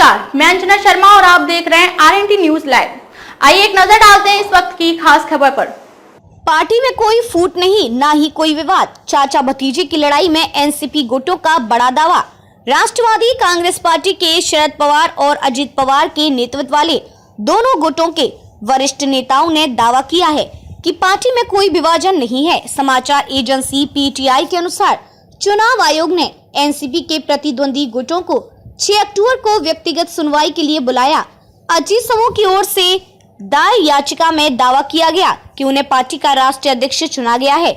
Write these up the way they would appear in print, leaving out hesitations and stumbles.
नमस्कार, मैं अंजना शर्मा और आप देख रहे हैं आरएनटी न्यूज लाइव। आइए एक नजर डालते हैं इस वक्त की खास खबर पर। पार्टी में कोई फूट नहीं, ना ही कोई विवाद। चाचा भतीजे की लड़ाई में एनसीपी गुटों का बड़ा दावा। राष्ट्रवादी कांग्रेस पार्टी के शरद पवार और अजित पवार के नेतृत्व वाले दोनों गुटों के वरिष्ठ नेताओं ने दावा किया है कि पार्टी में कोई विभाजन नहीं है। समाचार एजेंसी पीटीआई के अनुसार चुनाव आयोग ने एनसीपी के प्रतिद्वंदी गुटों को 6 अक्टूबर को व्यक्तिगत सुनवाई के लिए बुलाया। अजीत समूह की ओर से दायर याचिका में दावा किया गया कि उन्हें पार्टी का राष्ट्रीय अध्यक्ष चुना गया है।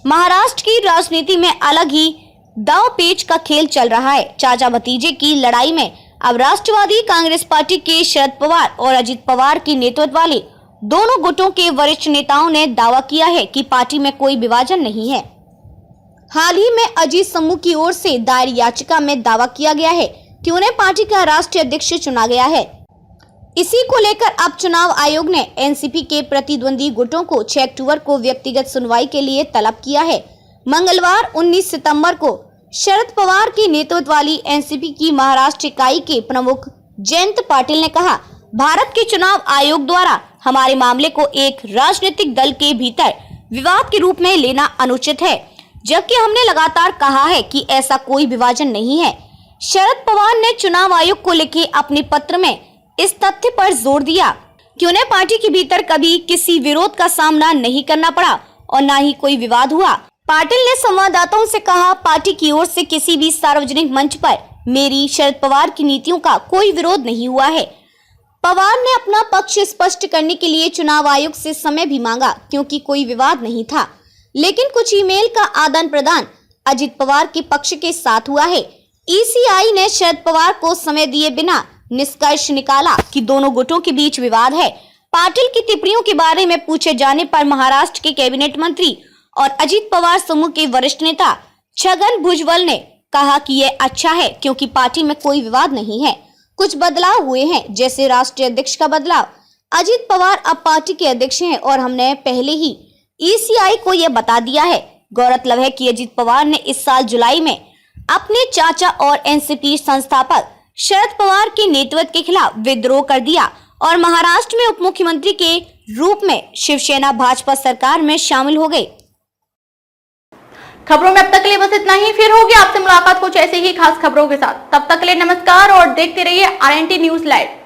महाराष्ट्र की राजनीति में अलग ही दांव पेच का खेल चल रहा है। चाचा भतीजे की लड़ाई में अब राष्ट्रवादी कांग्रेस पार्टी के शरद पवार और अजित पवार के नेतृत्व वाले दोनों गुटों के वरिष्ठ नेताओं ने दावा किया है कि पार्टी में कोई विभाजन नहीं है। हाल ही में अजीत समूह की ओर से दायर याचिका में दावा किया गया है कि उन्हें पार्टी का राष्ट्रीय अध्यक्ष चुना गया है। इसी को लेकर अब चुनाव आयोग ने एनसीपी के प्रतिद्वंदी गुटों को 6 अक्टूबर को व्यक्तिगत सुनवाई के लिए तलब किया है। मंगलवार 19 सितंबर को शरद पवार की नेतृत्व वाली एनसीपी की महाराष्ट्र इकाई के प्रमुख जयंत पाटिल ने कहा, भारत के चुनाव आयोग द्वारा हमारे मामले को एक राजनीतिक दल के भीतर विवाद के रूप में लेना अनुचित है, जबकि हमने लगातार कहा है कि ऐसा कोई विभाजन नहीं है। शरद पवार ने चुनाव आयोग को लिखे अपने पत्र में इस तथ्य पर जोर दिया कि उन्हें पार्टी के भीतर कभी किसी विरोध का सामना नहीं करना पड़ा और न ही कोई विवाद हुआ। पाटिल ने संवाददाताओं से कहा, पार्टी की ओर से किसी भी सार्वजनिक मंच पर मेरी शरद पवार की नीतियों का कोई विरोध नहीं हुआ है। पवार ने अपना पक्ष स्पष्ट करने के लिए चुनाव आयोग से समय भी मांगा क्योंकि कोई विवाद नहीं था, लेकिन कुछ ईमेल का आदान प्रदान अजित पवार के पक्ष के साथ हुआ है। ईसीआई ने शरद पवार को समय दिए बिना निष्कर्ष निकाला कि दोनों गुटों के बीच विवाद है। पाटिल की टिप्पणियों के बारे में पूछे जाने पर महाराष्ट्र के कैबिनेट मंत्री और अजित पवार समूह के वरिष्ठ नेता छगन भुजबल ने कहा कि यह अच्छा है क्योंकि पार्टी में कोई विवाद नहीं है। कुछ बदलाव हुए हैं, जैसे राष्ट्रीय अध्यक्ष का बदलाव। अजित पवार अब पार्टी के अध्यक्ष हैं और हमने पहले ही ईसीआई को यह बता दिया है। गौरतलब है कि अजित पवार ने इस साल जुलाई में अपने चाचा और एनसीपी संस्थापक शरद पवार के नेतृत्व के खिलाफ विद्रोह कर दिया और महाराष्ट्र में उप मुख्यमंत्री के रूप में शिवसेना भाजपा सरकार में शामिल हो गई। खबरों में अब तक के लिए बस इतना ही। फिर होगी आपसे मुलाकात कुछ ऐसे ही खास खबरों के साथ। तब तक के लिए नमस्कार और देखते रहिए आरएनटी न्यूज लाइव।